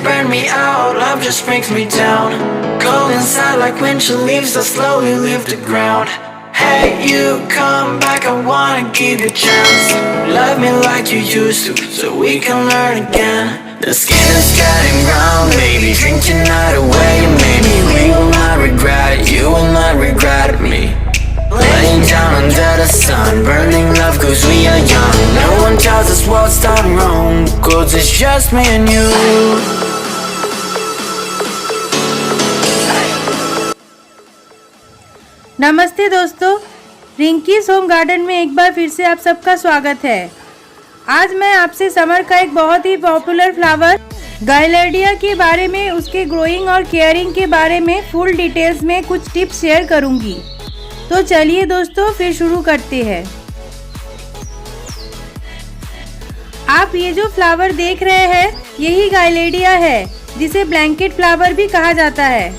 burn me out, love just brings me down. Cold inside like winter leaves that slowly leave the ground. Hey, you come back, I wanna give you a chance. Love me like you used to, so we can learn again. The skin is getting brown, baby, drink your night away. Maybe we will not regret it, you will not regret me. Laying down under the sun, burning love cause we are young. No one tells us what's done wrong, cause it's just me and you. नमस्ते दोस्तों, Rinky's home garden में एक बार फिर से आप सबका स्वागत है। आज मैं आपसे समर का एक बहुत ही पॉपुलर फ्लावर गाइलर्डिया के बारे में, उसके ग्रोइंग और केयरिंग के बारे में फुल डिटेल्स में कुछ टिप्स शेयर करूंगी। तो चलिए दोस्तों फिर शुरू करते हैं। आप ये जो फ्लावर देख रहे हैं यही गाइलर्डिया है, जिसे ब्लैंकेट फ्लावर भी कहा जाता है।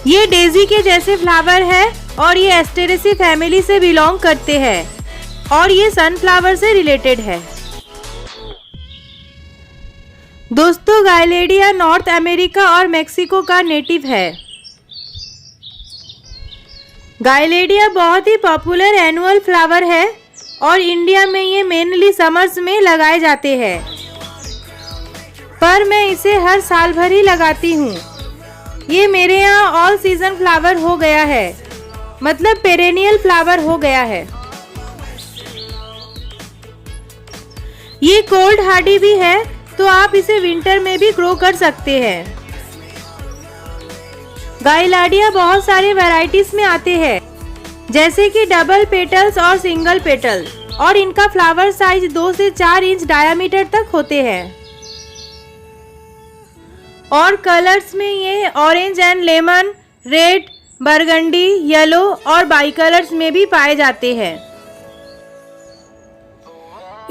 ये डेजी के जैसे फ्लावर है और ये एस्टेरेसी फैमिली से बिलोंग करते हैं और ये सनफ्लावर से रिलेटेड है। दोस्तों, गाइलर्डिया नॉर्थ अमेरिका और मेक्सिको का नेटिव है। गाइलर्डिया बहुत ही पॉपुलर एनुअल फ्लावर है और इंडिया में ये मेनली समर्स में लगाए जाते हैं, पर मैं इसे हर साल भर ही लगाती हूँ। ये मेरे यहाँ ऑल सीजन फ्लावर हो गया है, मतलब पेरेनियल फ्लावर हो गया है। ये कोल्ड हार्डी भी है, तो आप इसे विंटर में भी ग्रो कर सकते हैं। गाइलर्डिया बहुत सारे वैरायटीज में आते हैं, जैसे कि डबल पेटल्स और सिंगल पेटल, और इनका फ्लावर साइज 2 से 4 इंच डायामीटर तक होते हैं। और कलर्स में ये orange and lemon, red, burgundy, yellow और बाई कलर्स में भी पाए जाते हैं।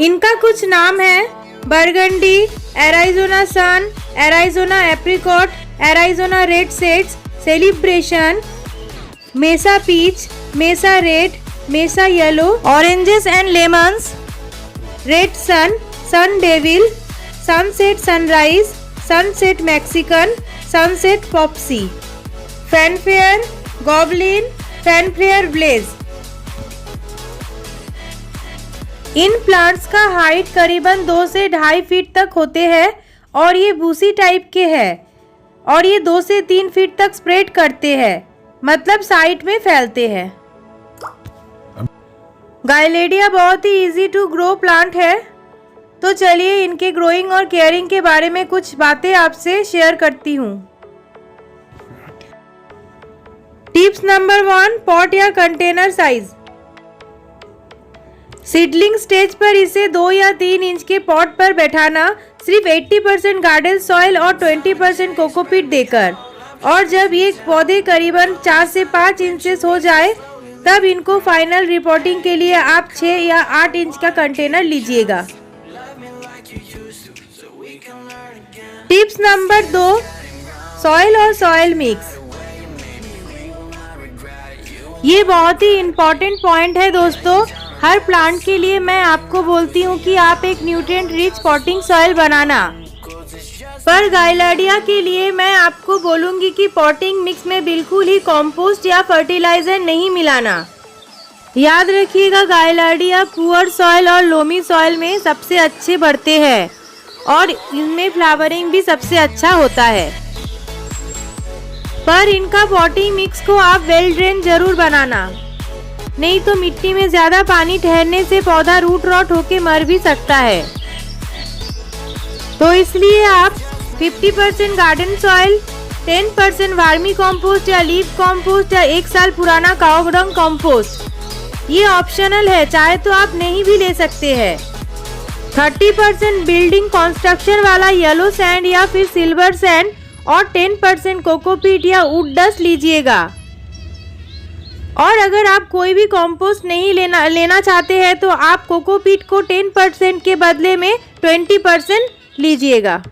इनका कुछ नाम है burgundy, Arizona sun, Arizona apricot, Arizona red sets, celebration, Mesa peach, Mesa red, Mesa yellow, oranges and lemons, red sun, sun devil, sunset sunrise, sunset Mexican, sunset popsi, fanfare, goblin, fanfare blaze. इन plants का height करीबन 2 से 2.5 feet तक होते हैं और ये Bussy type के हैं और ये 2 से 3 फीट तक स्प्रेड करते हैं, मतलब साइड में फैलते हैं। गाइलर्डिया बहुत ही इजी टू ग्रो प्लांट है। तो चलिए इनके ग्रोइंग और केयरिंग के बारे में कुछ बातें आपसे शेयर करती हूँ। टिप्स नंबर 1, पॉट या कंटेनर साइज। सीडलिंग स्टेज पर इसे 2 या 3 इंच के पॉट पर बैठाना, सिर्फ 80% गार्डन सॉइल और 20% कोकोपीट देकर, और जब ये पौधे करीबन 4 से 5 इंचेस हो जाए तब इनको फाइनल रिपोर्टिंग के लिए आप 6 या 8 इंच का कंटेनर लीजिएगा। टिप्स नंबर 2, सॉइल और सॉइल मिक्स। ये बहुत ही इम्पोर्टेंट पॉइंट है दोस्तों। हर प्लांट के लिए मैं आपको बोलती हूँ कि आप एक न्यूट्रिएंट रिच पॉटिंग सॉइल बनाना, पर गाइलर्डिया के लिए मैं आपको बोलूँगी कि पॉटिंग मिक्स में बिल्कुल ही कंपोस्ट या फर्टिलाइजर नहीं मिलाना। याद रखिएगा, गाइलर्डिया पुअर सॉइल और लोमी सॉइल में सबसे अच्छे बढ़ते हैं और इनमें फ्लावरिंग भी सबसे अच्छा होता है। पर इनका पॉटिंग मिक्स को आप वेल ड्रेन जरूर बनाना, नहीं तो मिट्टी में ज्यादा पानी ठहरने से पौधा रूट रॉट होके मर भी सकता है। तो इसलिए आप 50% गार्डन सॉइल, 10% वार्मी कंपोस्ट या लीफ कंपोस्ट या 1 साल पुराना काउ डंग कंपोस्ट, ये ऑप्शनल है, चाहे तो आप नहीं भी ले सकते हैं। 30% बिल्डिंग कंस्ट्रक्शन वाला येलो सैंड या फिर सिल्वर सैंड और 10% कोकोपीट या वुड डस्ट लीजिएगा। और अगर आप कोई भी कंपोस्ट नहीं लेना चाहते हैं तो आप कोकोपीट को 10% के बदले में 20% लीजिएगा।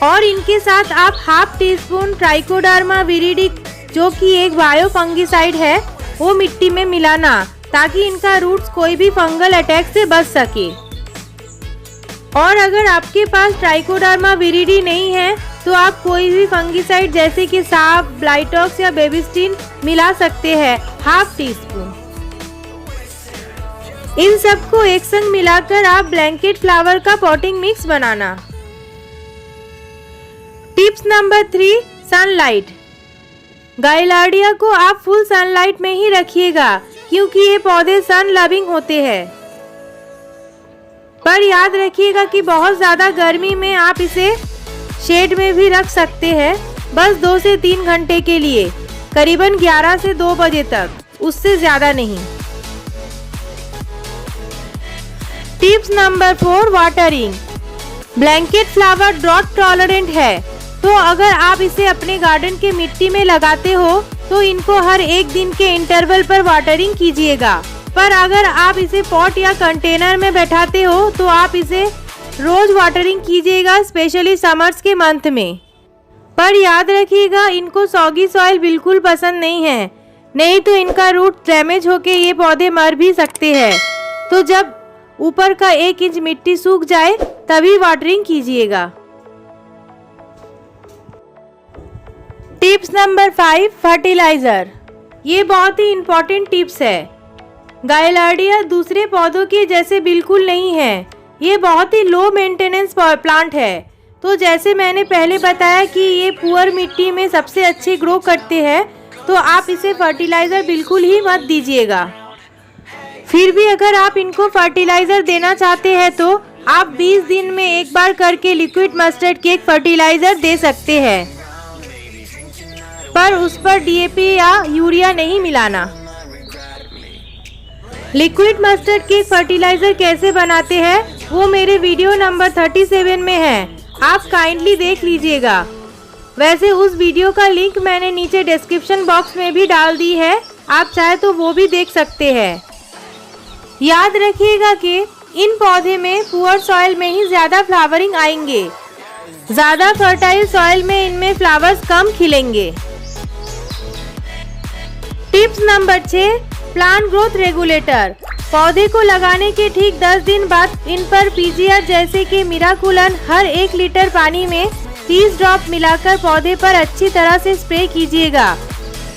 और इनके साथ आप half tea spoon trichoderma viride, जो कि एक बायो फंगिसाइड है, वो मिट्टी में मिलाना, ताकि इनका रूट्स कोई भी फंगल अटैक से बच सके। और अगर आपके पास ट्राइकोडर्मा विरिडी नहीं है तो आप कोई भी फंगिसाइड जैसे कि साफ, ब्लाइटॉक्स या बेबिस्टिन मिला सकते हैं, हाफ टी स्पून। इन सबको एक संग मिलाकर आप ब्लैंकेट फ्लावर का पॉटिंग मिक्स बनाना। Tips number 3, sunlight. गाइलार्डिया को आप फुल सनलाइट में ही रखिएगा क्योंकि ये पौधे सन लविंग होते हैं। पर याद रखिएगा कि बहुत ज़्यादा गर्मी में आप इसे शेड में भी रख सकते हैं, बस 2 से 3 घंटे के लिए, करीबन 11 से 2 बजे तक, उससे ज़्यादा नहीं। Tips number 4, watering. Blanket flower drought tolerant है, तो अगर आप इसे अपने गार्डन के मिट्टी में लगाते हो तो इनको हर 1 दिन के इंटरवल पर वाटरिंग कीजिएगा। पर अगर आप इसे पॉट या कंटेनर में बैठाते हो तो आप इसे रोज वाटरिंग कीजिएगा, स्पेशली समर्स के मंथ में। पर याद रखिएगा इनको सॉगी सॉइल बिल्कुल पसंद नहीं है, नहीं तो इनका रूट डैमेज होके ये पौधे मर भी सकते हैं। तो जब ऊपर का 1 इंच मिट्टी सूख जाए तभी वाटरिंग कीजिएगा। Tips number 5, fertiliser. ये बहुत ही इम्पोर्टेंट टिप्स है। गाइलार्डिया दूसरे पौधों के जैसे बिल्कुल नहीं है, ये बहुत ही लो मेंटेनेंस प्लांट है। तो जैसे मैंने पहले बताया कि ये पुअर मिट्टी में सबसे अच्छे ग्रो करते हैं, तो आप इसे फर्टिलाइजर बिल्कुल ही मत दीजिएगा। फिर भी अगर आप इनको फर्टिलाइजर देना चाहते हैं तो आप 20 दिन में एक बार करके लिक्विड मस्टर्ड केक फर्टिलाइजर दे सकते हैं, पर उस पर डीएपी या यूरिया नहीं मिलाना। लिक्विड मस्टर्ड केक फर्टिलाइजर कैसे बनाते हैं वो मेरे वीडियो नंबर 37 में है, आप काइंडली देख लीजिएगा। वैसे उस वीडियो का लिंक मैंने नीचे डिस्क्रिप्शन बॉक्स में भी डाल दी है, आप चाहे तो वो भी देख सकते हैं। याद रखिएगा कि इन पौधे में पुअर सॉइल में ही ज़्यादा फ्लावरिंग आएंगे, ज़्यादा फर्टाइल सॉइल में इनमें फ्लावर्स कम खिलेंगे। Tips number 6, plant growth regulator. पौधे को लगाने के ठीक 10 दिन बाद इन पर पीजीआर जैसे कि मिराकुलन हर 1 लीटर पानी में 30 ड्रॉप मिलाकर पौधे पर अच्छी तरह से स्प्रे कीजिएगा।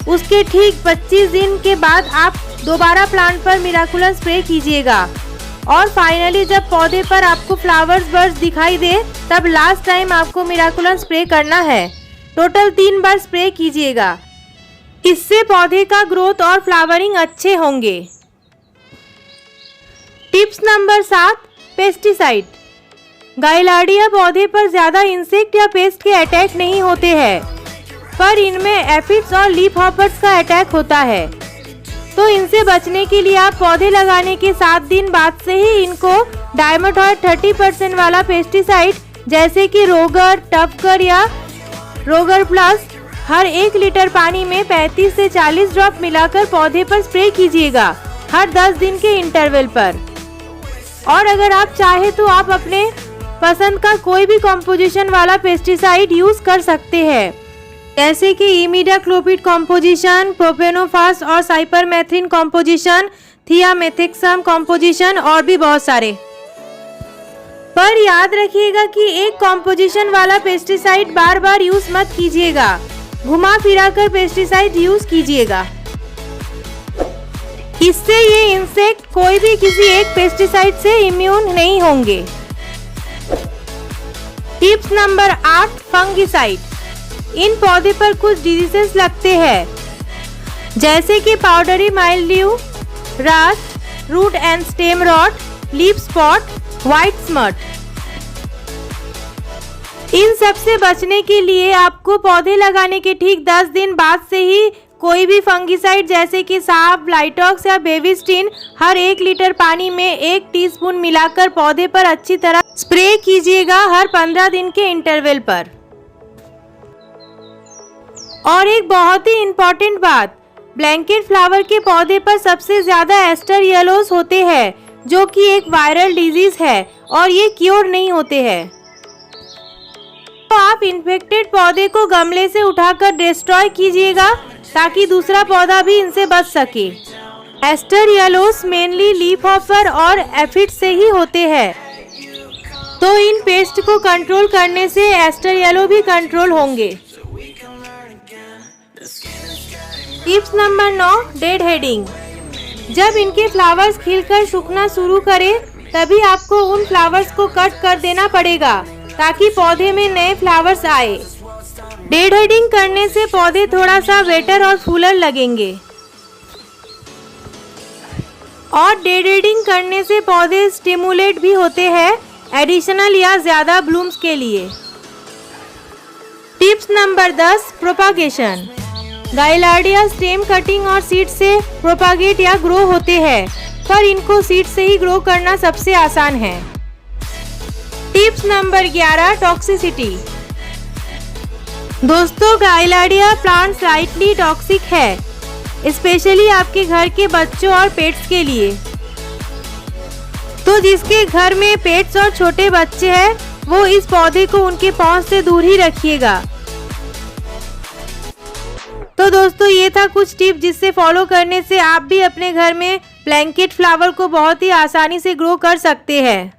उसके ठीक 25 दिन के बाद आप दोबारा प्लांट पर मिराकुलन स्प्रे कीजिएगा। और फाइनली जब पौधे पर आपको फ्लावर्स बर्ड्स दिखाई दे तब लास्ट टाइम आपको मिराकुलन स्प्रे करना है। टोटल 3 बार स्प्रे कीजिएगा, इससे पौधे का ग्रोथ और फ्लावरिंग अच्छे होंगे। Tips number 7, pesticide. गाइलार्डिया पौधे पर ज़्यादा इंसेक्ट या पेस्ट के अटैक नहीं होते हैं, पर इनमें एफिड्स और लीफ हॉपर्स का अटैक होता है। तो इनसे बचने के लिए आप पौधे लगाने के 7 दिन बाद से ही इनको डायमेथॉयड 30% वाला पेस्टिसाइड जैसे कि रोगर, टफगर या रोगर प्लस हर 1 लीटर पानी में 35 से 40 ड्रॉप मिलाकर पौधे पर स्प्रे कीजिएगा हर 10 दिन के इंटरवल पर। और अगर आप चाहे तो आप अपने पसंद का कोई भी कॉम्पोजिशन वाला पेस्टिसाइड यूज कर सकते हैं, जैसे कि इमिडाक्लोपिड कॉम्पोजिशन, प्रोपेनोफास और साइपरमेथ्रिन कॉम्पोजिशन, थियामेथेक्सम कॉम्पोजिशन और भी बहुत सारे। पर याद रखिएगा कि एक कॉम्पोजिशन वाला पेस्टिसाइड बार बार यूज मत कीजिएगा, घुमा फिरा कर पेस्टिसाइड यूज कीजिएगा। इससे ये इंसेक्ट कोई भी किसी एक पेस्टिसाइड से इम्यून नहीं होंगे। Tips number 8, fungicide. इन पौधे पर कुछ डिजीजेस लगते हैं, जैसे कि powdery mildew, rust, root and stem rot, leaf spot, white smut. इन सब से बचने के लिए आपको पौधे लगाने के ठीक 10 दिन बाद से ही कोई भी फंगिसाइड जैसे कि साफ, ब्लाइटॉक्स या बेबिस्टिन हर 1 लीटर पानी में 1 टीस्पून मिलाकर पौधे पर अच्छी तरह स्प्रे कीजिएगा हर 15 दिन के इंटरवल पर। और एक बहुत ही इम्पोर्टेंट बात, ब्लैंकेट फ्लावर के पौधे पर सबसे ज्यादा एस्टर येलोस होते हैं, जो कि एक वायरल डिजीज है और ये क्योर नहीं होते हैं। तो आप इन्फेक्टेड पौधे को गमले से उठाकर डिस्ट्रॉय कीजिएगा ताकि दूसरा पौधा भी इनसे बच सके। एस्टर येलोस मेनली लीफ हॉपर और एफिड से ही होते हैं। तो इन पेस्ट को कंट्रोल करने से एस्टर येलो भी कंट्रोल होंगे। Tips number 9, dead heading. जब इनके फ्लावर्स खिलकर सूखना शुरू करें तभी आपको उन फ्लावर्स को कट कर देना पड़ेगा ताकि पौधे में नए फ्लावर्स आए। डेड हेडिंग करने से पौधे थोड़ा सा वेटर और फूलर लगेंगे और डेड हेडिंग करने से पौधे स्टिमुलेट भी होते हैं एडिशनल या ज्यादा ब्लूम्स के लिए। Tips number 10, propagation. Gaillardia stem cutting और सीड से प्रोपागेट या ग्रो होते हैं, पर इनको सीड से ही ग्रो करना सबसे आसान है। Tips number 11, toxicity. दोस्तों, गाइलार्डिया प्लांट स्लाइटली टॉक्सिक है, स्पेशली आपके घर के बच्चों और पेट्स के लिए। तो जिसके घर में पेट्स और छोटे बच्चे हैं वो इस पौधे को उनके पहुंच से दूर ही रखिएगा। तो दोस्तों, ये था कुछ टिप जिससे फॉलो करने से आप भी अपने घर में ब्लैंकेट फ्लावर को बहुत ही आसानी से ग्रो कर सकते हैं।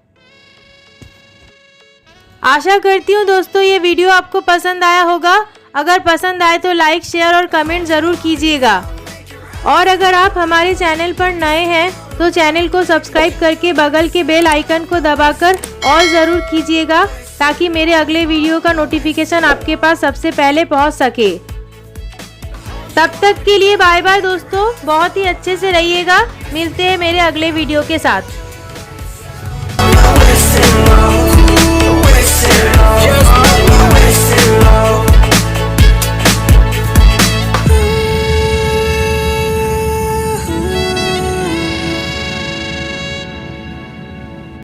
आशा करती हूँ दोस्तों ये वीडियो आपको पसंद आया होगा। अगर पसंद आए तो लाइक, शेयर और कमेंट ज़रूर कीजिएगा। और अगर आप हमारे चैनल पर नए हैं तो चैनल को सब्सक्राइब करके बगल के बेल आइकन को दबाकर ऑल ज़रूर कीजिएगा ताकि मेरे अगले वीडियो का नोटिफिकेशन आपके पास सबसे पहले पहुंच सके। तब तक के लिए बाय बाय दोस्तों, बहुत ही अच्छे से रहिएगा। मिलते हैं मेरे अगले वीडियो के साथ।